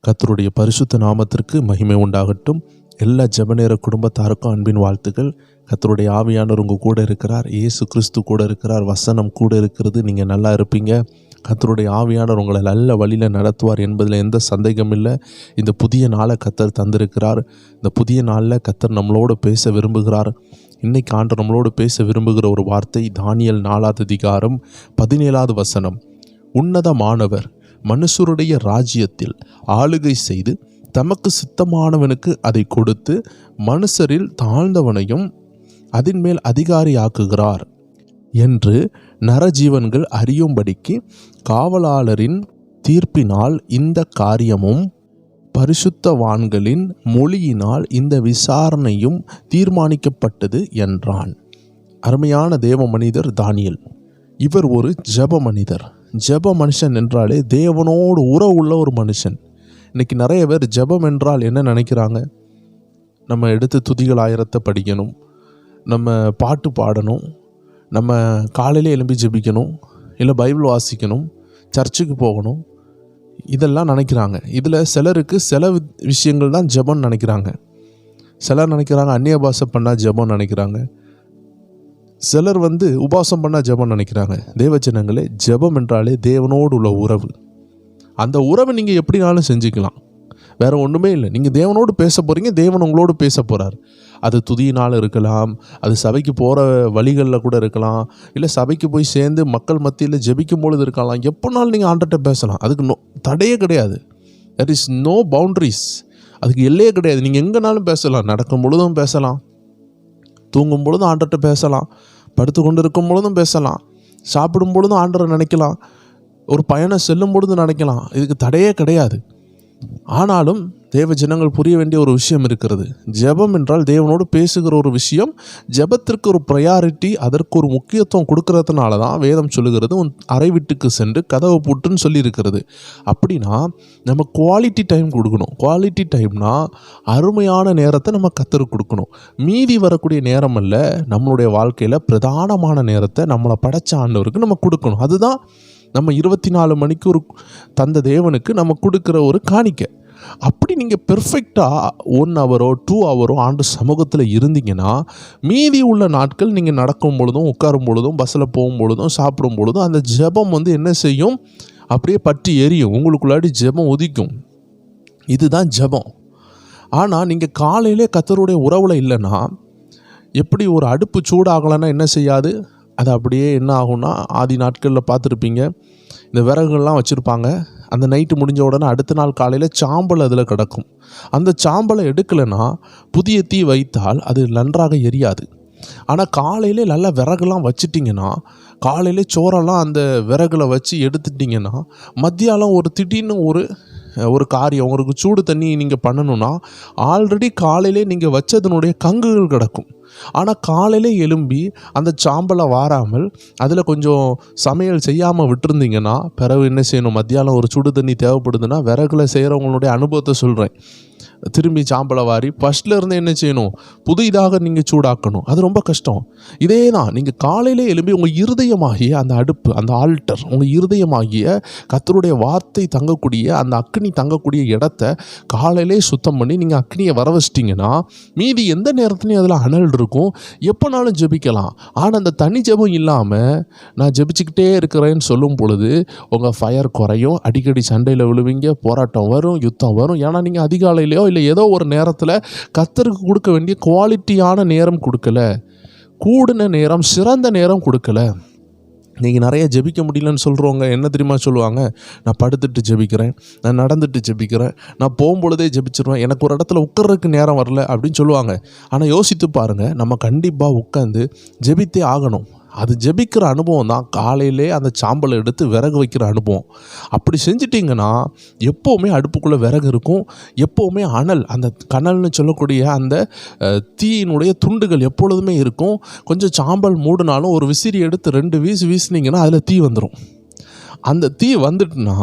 கர்த்தருடைய பரிசுத்த நாமத்திற்கு மகிமை உண்டாகட்டும். எல்லா ஜெபநேர குடும்பத்தாருக்கும் அன்பின் வாழ்த்துக்கள். கர்த்தருடைய ஆவியானவர் உங்கள் கூட இருக்கிறார். இயேசு கிறிஸ்து கூட இருக்கிறார். வசனம் கூட இருக்கிறது. நீங்கள் நல்லா இருப்பீங்க. கர்த்தருடைய ஆவியானவர் உங்களை நல்ல வழியில் நடத்துவார் என்பதில் எந்த சந்தேகம் இல்லை. இந்த புதிய நாளை கர்த்தர் தந்திருக்கிறார். இந்த புதிய நாளில் கர்த்தர் நம்மளோடு பேச விரும்புகிறார். இன்னைக்கு ஆண்டு நம்மளோடு பேச விரும்புகிற ஒரு வார்த்தை தானியேல் 4 அதிகாரம் 17 வசனம். உன்னதமானவர் மனுஷருடைய ராஜ்யத்தில் ஆளுகை செய்து தமக்கு சித்தமானவனுக்கு அதை கொடுத்து மனுஷரில் தாழ்ந்தவனையும் அதன் மேல் அதிகாரியாக்குகிறார் என்று நரஜீவன்கள் அறியும்படிக்கு காவலாளரின் தீர்ப்பினால் இந்த காரியமும் பரிசுத்தவான்களின் மொழியினால் இந்த விசாரணையும் தீர்மானிக்கப்பட்டது என்றான். அருமையான தேவ மனிதர் தானியேல். இவர் ஒரு ஜெப மனிதர். ஜெப மனுஷன் என்றாலே தேவனோடு உறவு உள்ள ஒரு மனுஷன். இன்றைக்கி நிறைய பேர் ஜெபம் என்றால் என்ன நினைக்கிறாங்க? நம்ம எடுத்து துதிகள் 1000 படிக்கணும், நம்ம பாட்டு பாடணும், நம்ம காலையிலே எழும்பி ஜெபிக்கணும், இல்லை பைபிள் வாசிக்கணும், சர்ச்சுக்கு போகணும், இதெல்லாம் நினைக்கிறாங்க. இதில் சிலருக்கு சில விஷயங்கள் தான் ஜெபம்னு நினைக்கிறாங்க. சிலர் நினைக்கிறாங்க அந்நிய பாஷை பண்ணால் ஜெபம் நினைக்கிறாங்க. சிலர் உபாசம் பண்ணால் ஜெபம் நினைக்கிறாங்க. தேவஜனங்களே, ஜெபம் என்றாலே தேவனோடு உள்ள உறவு. அந்த உறவை நீங்கள் எப்படினாலும் செஞ்சுக்கலாம். வேறு ஒன்றுமே இல்லை. நீங்கள் தேவனோடு பேச போகிறீங்க, தேவன் உங்களோடு பேச போகிறார். அது துதியினால் இருக்கலாம், அது சபைக்கு போகிற வழிகளில் கூட இருக்கலாம், இல்லை சபைக்கு போய் சேர்ந்து மக்கள் மத்தியில் ஜெபிக்கும் பொழுது இருக்கலாம். எப்போனாலும் நீங்கள் ஆண்டர்கிட்ட பேசலாம். அதுக்கு தடையே கிடையாது. That is no boundaries. அதுக்கு எல்லையே கிடையாது. நீங்கள் எங்கேனாலும் பேசலாம். நடக்கும் பொழுதும் பேசலாம், தூங்கும் பொழுதும் ஆண்டர்கிட்ட பேசலாம், படுத்து கொண்டு இருக்கும் பொழுதும் பேசலாம், சாப்பிடும் பொழுதும் ஆண்டரை நினைக்கலாம், ஒரு பயணம் செல்லும் பொழுது நினைக்கலாம். இதுக்கு தடையே கிடையாது. ஆனாலும் தேவ ஜனங்கள் புரிய வேண்டிய ஒரு விஷயம் இருக்கிறது. ஜெபம் என்றால் தேவனோடு பேசுகிற ஒரு விஷயம். ஜெபத்திற்கு ஒரு ப்ரையாரிட்டி, அதற்கு ஒரு முக்கியத்துவம் கொடுக்கறதுனால தான் வேதம் சொல்லுகிறது உன் அறை வீட்டுக்கு சென்று கதவை பூட்டுன்னு சொல்லியிருக்கிறது. அப்படின்னா நம்ம குவாலிட்டி டைம் கொடுக்கணும். குவாலிட்டி டைம்னா அருமையான நேரத்தை நம்ம கர்த்தருக்கு கொடுக்கணும். மீதி வரக்கூடிய நேரம் அல்ல, நம்மளுடைய வாழ்க்கையில் பிரதானமான நேரத்தை நம்மளை படைச்ச ஆண்டவருக்கு நம்ம கொடுக்கணும். அதுதான் நம்ம 24 மணிக்கு தந்த தேவனுக்கு நம்ம கொடுக்குற ஒரு காணிக்கை. அப்படி நீங்கள் பெர்ஃபெக்டாக 1 ஹவரோ 2 ஹவரோ ஆண்டு சமூகத்தில் இருந்தீங்கன்னா, மீதி உள்ள நாட்கள் நீங்கள் நடக்கும் பொழுதும், உட்காரும் பொழுதும், பஸ்ஸில் போகும் பொழுதும், சாப்பிடும் பொழுதும் அந்த ஜெபம் என்ன செய்யும்? அப்படியே பற்றி எரியும். உங்களுக்குள்ளாடி ஜெபம் உதிக்கும். இதுதான் ஜெபம். ஆனால் நீங்கள் காலையிலே கர்த்தருடைய உறவில் இல்லைன்னா, எப்படி ஒரு அடுப்பு சூடாகலைன்னா என்ன செய்யாது? அது அப்படியே என்ன ஆகும்னா, ஆதி நாட்களில் பார்த்துருப்பீங்க, இந்த விறகுகள்லாம் வச்சுருப்பாங்க. அந்த நைட்டு முடிஞ்ச உடனே அடுத்த நாள் காலையில் சாம்பல் அதில் கிடக்கும். அந்த சாம்பலை எடுக்கலைன்னா புதிய தீ வைத்தால் அது நன்றாக எரியாது. ஆனால் காலையிலே நல்லா விறகுலாம் வச்சுட்டிங்கன்னா, காலையிலே சோறெல்லாம் அந்த விறகுல வச்சு எடுத்துட்டிங்கன்னா, மத்தியானம் திடீர்னு ஒரு காரியம் உங்களுக்கு சூடு தண்ணி நீங்கள் பண்ணணுன்னா, ஆல்ரெடி காலையிலே நீங்கள் வச்சதனுடைய கங்குகள் கிடக்கும். ஆனால் காலையிலே எழும்பி அந்த சாம்பலை வாராமல் அதில் கொஞ்சம் சமையல் செய்யாமல் விட்டுருந்தீங்கன்னா, பிறகு என்ன செய்யணும்? மத்தியானம் ஒரு சுடு தண்ணி தேவைப்படுதுன்னா, விறகுல செய்கிறவங்களுடைய அனுபவத்தை சொல்கிறேன். திரும்பி சாம்பலை வாரி ஃபஸ்ட்டில் இருந்து என்ன செய்யணும்? புதிதாக நீங்கள் சூடாக்கணும். அது ரொம்ப கஷ்டம். இதே தான் நீங்கள் காலையிலே எழும்பி உங்கள் இருதயமாகிய அந்த அடுப்பு, அந்த ஆல்டர், உங்கள் இருதயமாகிய கர்த்தருடைய வார்த்தை தங்கக்கூடிய அந்த அக்னி தங்கக்கூடிய இடத்த காலையிலே சுத்தம் பண்ணி நீங்கள் அக்னியை வர வச்சிட்டிங்கன்னா, மீதி எந்த நேரத்துலையும் அதில் அனல் இருக்கும். எப்போனாலும் ஜெபிக்கலாம். ஆனால் அந்த தனி ஜெபம் இல்லாமல் நான் ஜெபிச்சுக்கிட்டே இருக்கிறேன்னு சொல்லும் பொழுது உங்கள் ஃபயர் குறையும். அடிக்கடி சண்டையில் விழுவீங்க, போராட்டம் வரும், யுத்தம் வரும். ஏன்னா நீங்கள் அதிகாலையிலையோ இல்லை ஏதோ ஒரு நேரத்தில் கர்த்தருக்கு கொடுக்க வேண்டிய குவாலிட்டியான நேரம் கொடுக்கல, கூடின நேரம், சிறந்த நேரம் கொடுக்கல. நீங்கள் நிறைய ஜெபிக்க முடியலன்னு சொல்கிறவங்க என்ன தெரியுமா சொல்லுவாங்க? நான் படுத்துட்டு ஜெபிக்கிறேன், நான் நடந்துட்டு ஜெபிக்கிறேன், நான் போகும்பொழுதே ஜெபிச்சிருவேன், எனக்கு ஒரு இடத்துல உட்கார்றதுக்கு நேரம் வரல அப்படின்னு சொல்லுவாங்க. ஆனால் யோசித்து பாருங்கள், நம்ம கண்டிப்பாக உட்காந்து ஜெபித்தே ஆகணும். அது ஜெபிக்கிற அனுபவம் தான் காலையிலே அந்த சாம்பலை எடுத்து விறகு வைக்கிற அனுபவம். அப்படி செஞ்சிட்டிங்கன்னா எப்போவுமே அடுப்புக்குள்ளே விறகு இருக்கும். எப்போவுமே அனல், அந்த கனல்னு சொல்லக்கூடிய அந்த தீயினுடைய துண்டுகள் எப்பொழுதுமே இருக்கும். கொஞ்சம் சாம்பல் மூடினாலும் ஒரு விசிறி எடுத்து 2 வீசினீங்கன்னா அதில் தீ வந்துடும். அந்த தீ வந்துட்டுனா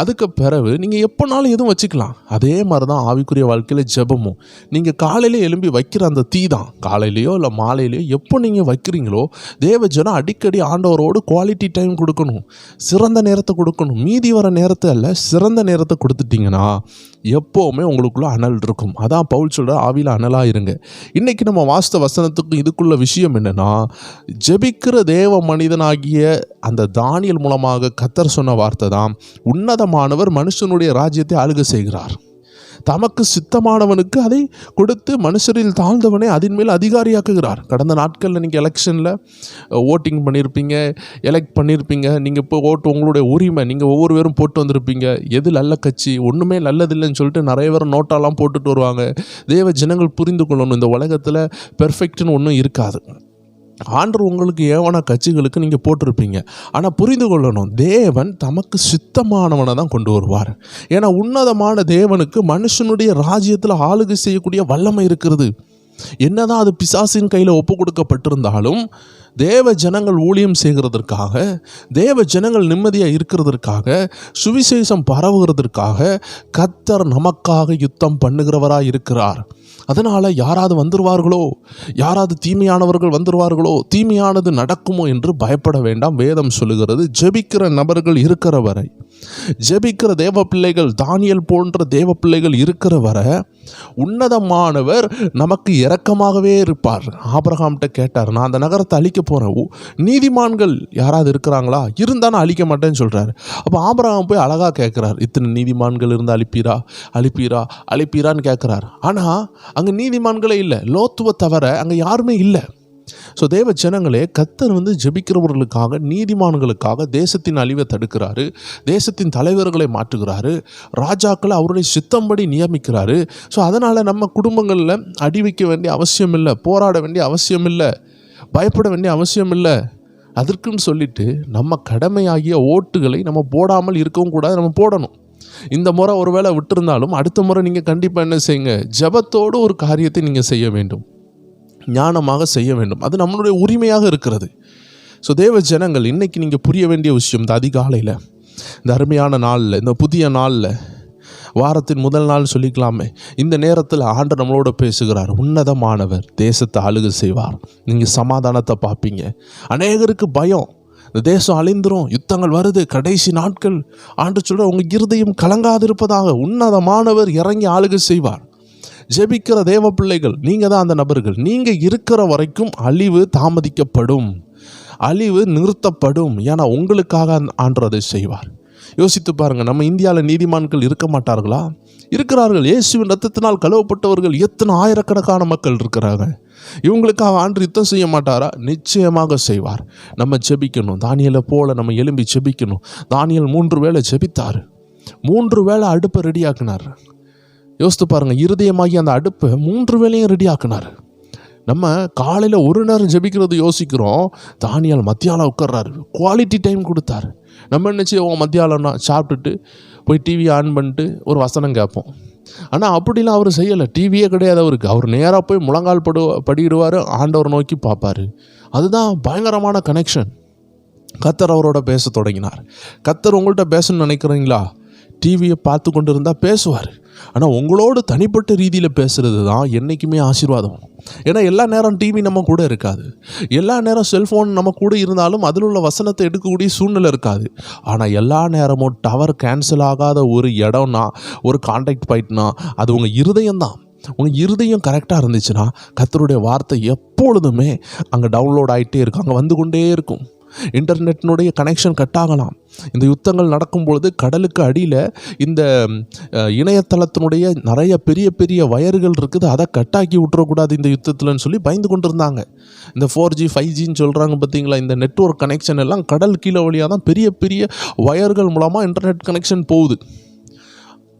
அதுக்கு பிறகு நீங்கள் எப்போனாலும் எதுவும் வச்சுக்கலாம். அதே மாதிரி தான் ஆவிக்குரிய வாழ்க்கையில் ஜெபமும். நீங்கள் காலையில் எழும்பி வைக்கிற அந்த தீ தான், காலையிலையோ இல்லை மாலையிலையோ எப்போ நீங்கள் வைக்கிறீங்களோ, தேவ ஜனம் அடிக்கடி ஆண்டவரோடு குவாலிட்டி டைம் கொடுக்கணும், சிறந்த நேரத்தை கொடுக்கணும். மீதி வர நேரத்தை அல்ல, சிறந்த நேரத்தை கொடுத்துட்டிங்கன்னா எப்போவுமே உங்களுக்குள்ள அனல் இருக்கும். அதான் பவுல் சொல்கிற ஆவியில் அனலாக இருங்க. இன்றைக்கி நம்ம வாஸ்த வசனத்துக்கு இதுக்குள்ள விஷயம் என்னென்னா, ஜெபிக்கிற தேவ மனிதனாகிய அந்த தானியேல் மூலமாக கர்த்தர் சொன்ன வார்த்தை தான், உன்னதமானவர் மனுஷனுடைய ராஜ்யத்தை ஆளுகை செய்கிறார், தமக்கு சித்தமானவனுக்கு அதை கொடுத்து மனுஷரில் தாழ்ந்தவனை அதன் மேல் அதிகாரியாக்குகிறார். கடந்த நாட்களில் நீங்கள் எலெக்ஷனில் ஓட்டிங் பண்ணியிருப்பீங்க, எலெக்ட் பண்ணியிருப்பீங்க. நீங்கள் இப்போ ஓட்டு உங்களுடைய உரிமை, நீங்கள் ஒவ்வொரு பேரும் போட்டு வந்திருப்பீங்க. எது நல்ல கட்சி, ஒன்றுமே நல்லதில்லைன்னு சொல்லிட்டு நிறைய பேர் நோட்டாலாம் போட்டுட்டு வருவாங்க. தேவ ஜனங்கள் புரிந்து கொள்ளணும், இந்த உலகத்தில் பெர்ஃபெக்ட்னு ஒன்றும் இருக்காது. ஆண்டவர் உங்களுக்கு ஏவன கட்சிகளுக்கு நீங்கள் போட்டிருப்பீங்க. ஆனால் புரிந்து கொள்ளணும், தேவன் தமக்கு சித்தமானவனை தான் கொண்டு வருவார். ஏன்னா உன்னதமான தேவனுக்கு மனுஷனுடைய ராஜ்யத்தில் ஆளுகை செய்யக்கூடிய வல்லமை இருக்கிறது. என்னதான் அது பிசாசின் கையில் ஒப்பு கொடுக்கப்பட்டிருந்தாலும், தேவ ஜனங்கள் ஊழியம் செய்கிறதற்காக, தேவ ஜனங்கள் நிம்மதியாக இருக்கிறதற்காக, சுவிசேஷம் பரவுகிறதற்காக கர்த்தர் நமக்காக யுத்தம் பண்ணுகிறவராக இருக்கிறார். அதனால் யாராவது வந்துடுவார்களோ, யாராவது தீமையானவர்கள் வந்துடுவார்களோ, தீமையானது நடக்குமோ என்று பயப்பட வேண்டாம். வேதம் சொல்லுகிறது, ஜெபிக்கிற நபர்கள் இருக்கிற வரை, ஜெபிக்கிற தேவ பிள்ளைகள், தானியேல் போன்ற தேவ பிள்ளைகள் இருக்கிற வரை உன்னதமானவர் நமக்கு இரக்கமாகவே இருப்பார். ஆபிரகாம்கிட்ட கேட்டார், நான் அந்த நகரத்தை அழிக்க போகிறேன், நீதிமான்கள் யாராவது இருக்கிறாங்களா? இருந்தால் நான் அழிக்க மாட்டேன்னு சொல்கிறார். அப்போ ஆபிரகாம் போய் அழகாக கேட்குறார், இத்தனை நீதிமான்கள் இருந்து அழிப்பீரான்னு கேட்குறார். ஆனால் அங்கே நீதிமான்களே இல்லை, லோத்துவை தவிர அங்கே யாருமே இல்லை. ஸோ தேவ ஜனங்களே, கர்த்தர் ஜெபிக்கிறவர்களுக்காக, நீதிமான்களுக்காக தேசத்தின் அழிவை தடுக்கிறாரு, தேசத்தின் தலைவர்களை மாற்றுகிறாரு, ராஜாக்களை அவருடைய சித்தம்படி நியமிக்கிறாரு. ஸோ அதனால் நம்ம குடும்பங்களில் அடி வைக்க வேண்டிய அவசியம் இல்லை, போராட வேண்டிய அவசியம் இல்லை, பயப்பட வேண்டிய அவசியம் இல்லை. அதற்குன்னு சொல்லிட்டு நம்ம கடமையாகிய ஓட்டுகளை நம்ம போடாமல் இருக்கவும் கூடாது, நம்ம போடணும். இந்த முறை ஒரு வேளை விட்டுருந்தாலும் அடுத்த முறை நீங்கள் கண்டிப்பாக என்ன செய்யுங்க, ஜெபத்தோடு ஒரு காரியத்தை நீங்கள் செய்ய வேண்டும், ஞானமாக செய்ய வேண்டும். அது நம்மளுடைய உரிமையாக இருக்கிறது. ஸோ தேவ ஜனங்கள், இன்றைக்கி நீங்கள் புரிய வேண்டிய விஷயம், இந்த அதிகாலையில், இந்த அருமையான நாளில், இந்த புதிய நாளில், வாரத்தின் முதல் நாள் சொல்லிக்கலாமே, இந்த நேரத்தில் ஆண்டவர் நம்மளோட பேசுகிறார். உன்னதமானவர் தேசத்தை ஆளுகை செய்வார், நீங்கள் சமாதானத்தை பார்ப்பீங்க. அநேகருக்கு பயம், இந்த தேசம் அழிந்துரும், யுத்தங்கள் வருது, கடைசி நாட்கள். ஆண்டவர் சொல்ற, உங்கள் இருதயம் கலங்காதிருப்பதாக, உன்னதமானவர் இறங்கி ஆளுகை செய்வார். ஜெபிக்கிற தேவ பிள்ளைகள், நீங்கள் தான் அந்த நபர்கள். நீங்கள் இருக்கிற வரைக்கும் அழிவு தாமதிக்கப்படும், அழிவு நிறுத்தப்படும். ஏன்னா உங்களுக்காக ஆண்டவர் அதை செய்வார். யோசித்து பாருங்கள், நம்ம இந்தியாவில் நீதிமான்கள் இருக்க மாட்டார்களா? இருக்கிறார்கள். இயேசுவின் ரத்தத்தினால் கழுவப்பட்டவர்கள் எத்தனை ஆயிரக்கணக்கான மக்கள் இருக்கிறாங்க. இவங்களுக்காக ஆண்டு யுத்தம் செய்ய மாட்டாரா? நிச்சயமாக செய்வார். நம்ம ஜெபிக்கணும், தானியேலை போல நம்ம எழும்பி ஜெபிக்கணும். தானியேல் 3 வேளை ஜெபித்தார், 3 வேளை அடுப்பை ரெடியாக்கினார். யோசித்து பாருங்கள், இருதயமாகி அந்த அடுப்பை 3 வேளையும் ரெடி ஆக்கினார். நம்ம காலையில் ஒரு நேரம் ஜெபிக்கிறது யோசிக்கிறோம், தானியேல் மத்தியாலம் உட்கார்றாரு, குவாலிட்டி டைம் கொடுத்தாரு. நம்ம என்ன செய்வோம், மத்தியாலம்னா சாப்பிட்டுட்டு போய் டிவி ஆன் பண்ணிட்டு ஒரு வசனம் கேட்போம். ஆனால் அப்படிலாம் அவர் செய்யலை, டிவியே கிடையாது அவருக்கு. அவர் நேராக போய் முழங்கால் படிடுவார், ஆண்டவர் நோக்கி பார்ப்பார். அதுதான் பயங்கரமான கனெக்ஷன். கர்த்தர் அவரோட பேச தொடங்கினார். கர்த்தர் உங்கள்கிட்ட பேசணும்னு நினைக்கிறீங்களா? டிவியை பார்த்து கொண்டு இருந்தால் பேசுவார். ஆனால் உங்களோடு தனிப்பட்ட ரீதியில் பேசுகிறது தான் என்றைக்குமே ஆசீர்வாதம். ஏன்னா எல்லா நேரம் டிவி நம்ம கூட இருக்காது, எல்லா நேரம் செல்ஃபோன் நம்ம கூட இருந்தாலும் அதில் உள்ள வசனத்தை எடுக்கக்கூடிய சூழ்நிலை இருக்காது. ஆனால் எல்லா நேரமும் டவர் கேன்சல் ஆகாத ஒரு இடம்னா, ஒரு கான்டாக்ட் பாயிண்ட்னா அது உங்கள் இருதயம் தான். உங்கள் இருதயம் கரெக்டாக இருந்துச்சுன்னா கர்த்தருடைய வார்த்தை எப்பொழுதுமே அங்கே டவுன்லோட் ஆகிட்டே இருக்கும், அங்கே வந்து கொண்டே இருக்கும். இன்டர்நெட்டினுடைய கனெக்ஷன் கட் ஆகலாம். இந்த யுத்தங்கள் நடக்கும் பொழுது கடலுக்கு அடியில் இந்த இணையதளத்தினுடைய நிறைய பெரிய பெரிய வயர்கள் இருக்குது, அதை கட்டாக்கி விட்டுறக்கூடாது இந்த யுத்தத்தில்னு சொல்லி பயந்து கொண்டு இருந்தாங்க. இந்த 4G 5Gன்னு சொல்கிறாங்க பார்த்தீங்களா, இந்த நெட்வொர்க் கனெக்ஷன் எல்லாம் கடல் கீழே வழியாக தான் பெரிய பெரிய வயர்கள் மூலமாக இன்டர்நெட் கனெக்ஷன் போகுது.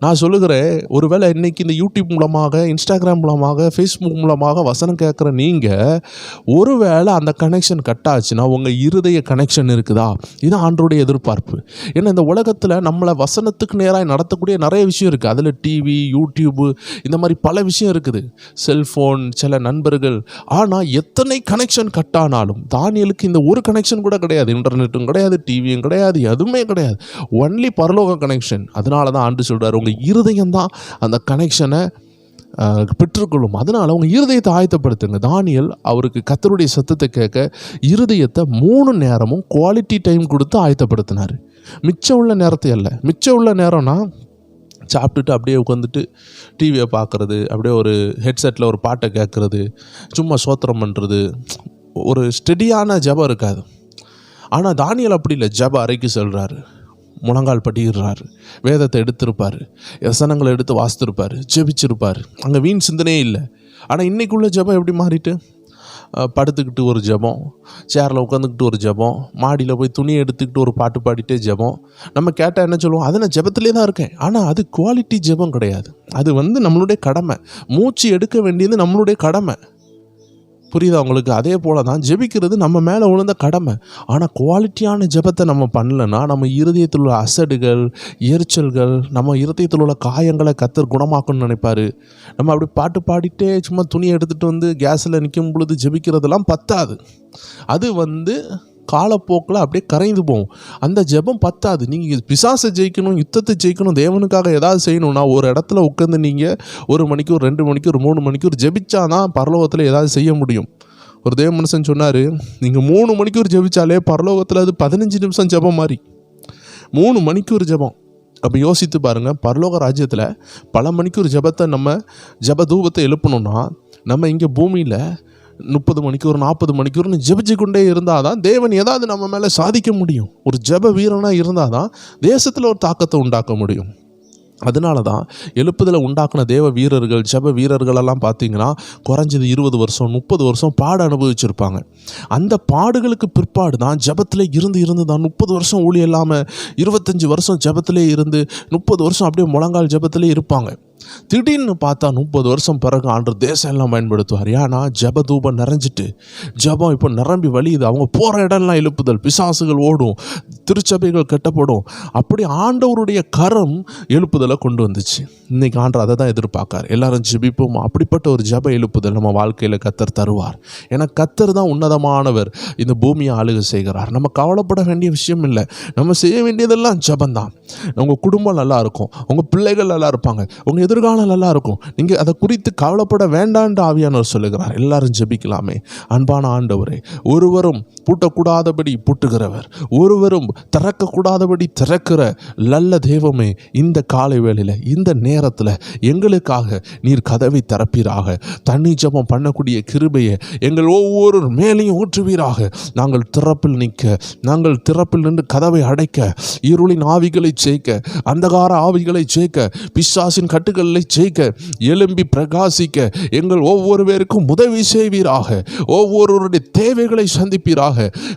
நான் சொல்லுகிறேன், ஒருவேளை இன்னைக்கு இந்த யூடியூப் மூலமாக, இன்ஸ்டாகிராம் மூலமாக, ஃபேஸ்புக் மூலமாக வசனம் கேட்குற நீங்கள், ஒருவேளை அந்த கனெக்ஷன் கட் ஆச்சுன்னா உங்கள் இருதய கனெக்ஷன் இருக்குதா? இதுதான் ஆண்டவருடைய எதிர்பார்ப்பு. ஏன்னா இந்த உலகத்தில் நம்மளை வசனத்துக்கு நேராக நடத்தக்கூடிய நிறைய விஷயம் இருக்குது. அதில் டிவி, யூடியூப்பு, இந்த மாதிரி பல விஷயம் இருக்குது, செல்ஃபோன், சில நண்பர்கள். ஆனால் எத்தனை கனெக்ஷன் கட் ஆனாலும் தானியேலுக்கு இந்த ஒரு கனெக்ஷன் கூட கிடையாது. இன்டர்நெட்டும் கிடையாது, டிவியும் கிடையாது, எதுவுமே கிடையாது. ஒன்லி பரலோக கனெக்ஷன். அதனால தான் ஆண்டு சொல்கிறார், இருதயம் தான் அந்த கனெக்ஷனை பெற்றுக்கொள்ளும். அதனால் அவங்க இருதயத்தை ஆயத்தப்படுத்துங்க. தானியேல் அவருக்கு கர்த்தருடைய சத்தத்தை கேட்க இருதயத்தை 3 நேரமும் குவாலிட்டி டைம் கொடுத்து ஆயத்தப்படுத்தினார். மிச்சம் உள்ள நேரத்தை அல்ல. மிச்சம் உள்ள நேரம்னா சாப்பிட்டுட்டு அப்படியே உட்காந்துட்டு டிவியை பார்க்குறது, அப்படியே ஒரு ஹெட்செட்டில் ஒரு பாட்டை கேட்குறது, சும்மா சோத்திரம் பண்ணுறது, ஒரு ஸ்டெடியான ஜெபம் இருக்காது. ஆனால் தானியேல் அப்படி இல்லை. ஜெப அறைக்கு செல்கிறாரு, முழங்கால் படிக்கிறார், வேதத்தை எடுத்திருப்பார், வசனங்களை எடுத்து வாசித்திருப்பார், ஜெபிச்சிருப்பார். அங்கே வீண் சிந்தனையே இல்லை. ஆனால் இன்றைக்குள்ள ஜெபம் எப்படி மாறிட்டு, படுத்துக்கிட்டு ஒரு ஜெபம், சேரில் உட்காந்துக்கிட்டு ஒரு ஜெபம், மாடியில் போய் துணியை எடுத்துக்கிட்டு ஒரு பாட்டு பாடிட்டே ஜெபம். நம்ம கேட்டால் என்ன சொல்லுவோம், அது நான் ஜெபத்திலே தான் இருக்கேன். ஆனால் அது குவாலிட்டி ஜெபம் கிடையாது. அது நம்மளுடைய கடமை. மூச்சு எடுக்க வேண்டியது நம்மளுடைய கடமை. புரியுதா உங்களுக்கு? அதே போல் தான் ஜெபிக்கிறது நம்ம மேலே விழுந்த கடமை. ஆனால் குவாலிட்டியான ஜெபத்தை நம்ம பண்ணலைன்னா நம்ம இருதயத்தில் உள்ள அசடுகள், எரிச்சல்கள், நம்ம இருதயத்தில் உள்ள காயங்களை கர்த்தர் குணமாக்கணும்னு நினைப்பார். நம்ம அப்படி பாட்டு பாடிட்டே சும்மா துணியை எடுத்துகிட்டு வந்து கேஸில் நிற்கும் பொழுது ஜெபிக்கிறதெல்லாம் பத்தாது. அது காலப்போக்கில் அப்படியே கரைந்து போகும். அந்த ஜெபம் பத்தாது. நீங்கள் பிசாசை ஜெயிக்கணும், யுத்தத்தை ஜெயிக்கணும், தேவனுக்காக ஏதாவது செய்யணும்னா ஒரு இடத்துல உட்காந்து நீங்கள் 1 மணிக்கூர், 2 மணிக்கூர், 3 மணிக்கூர் ஜெபிச்சாதான் பரலோகத்தில் ஏதாவது செய்ய முடியும். ஒரு தேவ மனுஷன் சொன்னார், நீங்கள் 3 மணிக்கூர் ஜெபிச்சாலே பரலோகத்தில் அது 15 நிமிஷம் ஜெபம் மாதிரி. 3 மணிக்கூர் ஜெபம். அப்போ யோசித்து பாருங்கள், பரலோக ராஜ்யத்தில் பல மணிக்கூர் ஜெபத்தை நம்ம ஜெப தூபத்தை எழுப்பணும்னா நம்ம இங்கே பூமியில் 30 மணிக்கூர், 40 மணிக்கூர்னு ஜெபிச்சு கொண்டே இருந்தால் தான் தேவன் ஏதாவது நம்ம மேலே சாதிக்க முடியும். ஒரு ஜெப வீரனாக இருந்தால் தான் தேசத்தில் ஒரு தாக்கத்தை உண்டாக்க முடியும். அதனால தான் எழுப்புதலை உண்டாக்குன தேவ வீரர்கள், ஜெப வீரர்களெல்லாம் பார்த்தீங்கன்னா குறைஞ்சது 20 வருஷம், 30 வருஷம் பாடு அனுபவிச்சிருப்பாங்க. அந்த பாடுகளுக்கு பிற்பாடு தான் ஜெபத்திலே இருந்து தான் 30 வருஷம் ஊழியம் இல்லாமல் 25 வருஷம் ஜெபத்திலே இருந்து 30 வருஷம் அப்படியே முழங்கால் ஜெபத்திலே இருப்பாங்க. திடீர்னு பார்த்தா 30 வருஷம் பிறகு ஆண்டவர் தேசம் எல்லாம் பயன்படுத்துவார். ஏன்னா ஜெப தூபம் நிறைஞ்சிட்டு, ஜெபம் இப்போ நிரம்பி வழியுது. அவங்க போகிற இடம்லாம் எழுப்புதல், பிசாசுகள் ஓடும், திருச்சபைகள் கட்டப்படும். அப்படி ஆண்டவருடைய கரம் எழுப்புதலை கொண்டு வந்துச்சு. இன்றைக்கி ஆண்டவர் அதை தான் எதிர்பார்க்கார். எல்லாரும் ஜெபிப்போம். அப்படிப்பட்ட ஒரு ஜெப எழுப்புதல் நம்ம வாழ்க்கையில் கர்த்தர் தருவார். ஏன்னா கர்த்தர் தான் உன்னதமானவர், இந்த பூமியை ஆளுகை செய்கிறார். நம்ம கவலைப்பட வேண்டிய விஷயம் இல்லை. நம்ம செய்ய வேண்டியதெல்லாம் ஜெபந்தான். உங்கள் குடும்பம் நல்லா இருக்கும், உங்கள் பிள்ளைகள் நல்லா இருப்பாங்க, உங்கள் எதிர்காலம் நல்லா இருக்கும். நீங்கள் அதை குறித்து கவலைப்பட வேண்டான்ற ஆவியானவர் சொல்லுகிறார். எல்லாரும் ஜெபிக்கலாமே. அன்பான ஆண்டவரே, ஒருவரும் பூட்டக்கூடாதபடி பூட்டுகிறவர், ஒருவரும் திறக்கக்கூடாதபடி திறக்கிற நல்ல தெய்வமே, இந்த காலை வேளையில், இந்த நேரத்தில் எங்களுக்காக நீர் கதவை திறப்பீராக. தண்ணி ஜெபம் பண்ணக்கூடிய கிருபையை எங்கள் ஒவ்வொரு மேலையும் ஊற்றுவீராக. நாங்கள் திறப்பில் நிற்க, நாங்கள் திறப்பில் நின்று கதவை அடைக்க, இருளின் ஆவிகளை ஜெயிக்க, அந்தகார ஆவிகளை ஜெயிக்க, பிசாசின் கட்டுகளை ஜெயிக்க, எழும்பி பிரகாசிக்க எங்கள் ஒவ்வொரு பேருக்கும் உதவி செய்வீராக. ஒவ்வொருவருடைய தேவைகளை சந்திப்பீராக.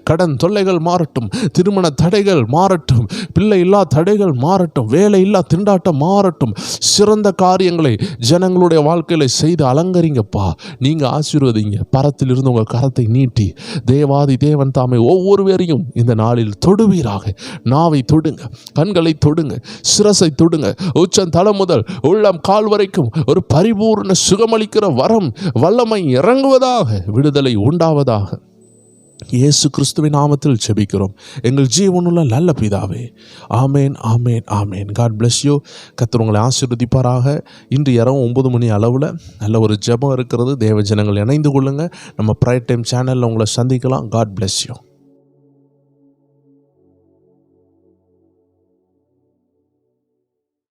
கடன் தொல்லைகள் மாறட்டும், திருமண தடைகள் மாறட்டும், பிள்ளை இல்லா தடைகள் மாறட்டும், வேலை இல்லா திண்டாட்டம் மாறட்டும். சிறந்த காரியங்களை ஜனங்களுடைய வாழ்க்கையில செய்து அலங்கரிங்கப்பா. நீங்க ஆசீர்வதிங்க. பரத்திலிருந்து உங்கள் கரத்தை நீட்டி தேவாதி தேவன் தாமே ஒவ்வொரு பேரையும் இந்த நாளில் தொடுவீராக. நாவை தொடுங்க, கண்களை தொடுங்க, சிரசை தொடுங்க, உச்சம் தலை முதல் உள்ளம் கால் வரைக்கும் ஒரு பரிபூர்ண சுகமளிக்கிற வரம், வல்லமை இறங்குவதாக, விடுதலை உண்டாவதாக. இயேசு கிறிஸ்துவின் நாமத்தில் ஜெபிக்கிறோம் எங்கள் ஜீவனுள்ள நல்ல பிதாவே. ஆமேன், ஆமேன், ஆமேன். God bless you. கர்த்தர் உங்களை ஆசீர்வதிப்பாராக. இன்று இரவு 9 மணி அளவில் நல்ல ஒரு ஜெபம் இருக்கிறது. தேவ ஜனங்கள் இணைந்து கொள்ளுங்கள். நம்ம ப்ரைட் டைம் சேனலில் உங்களை சந்திக்கலாம். God bless you.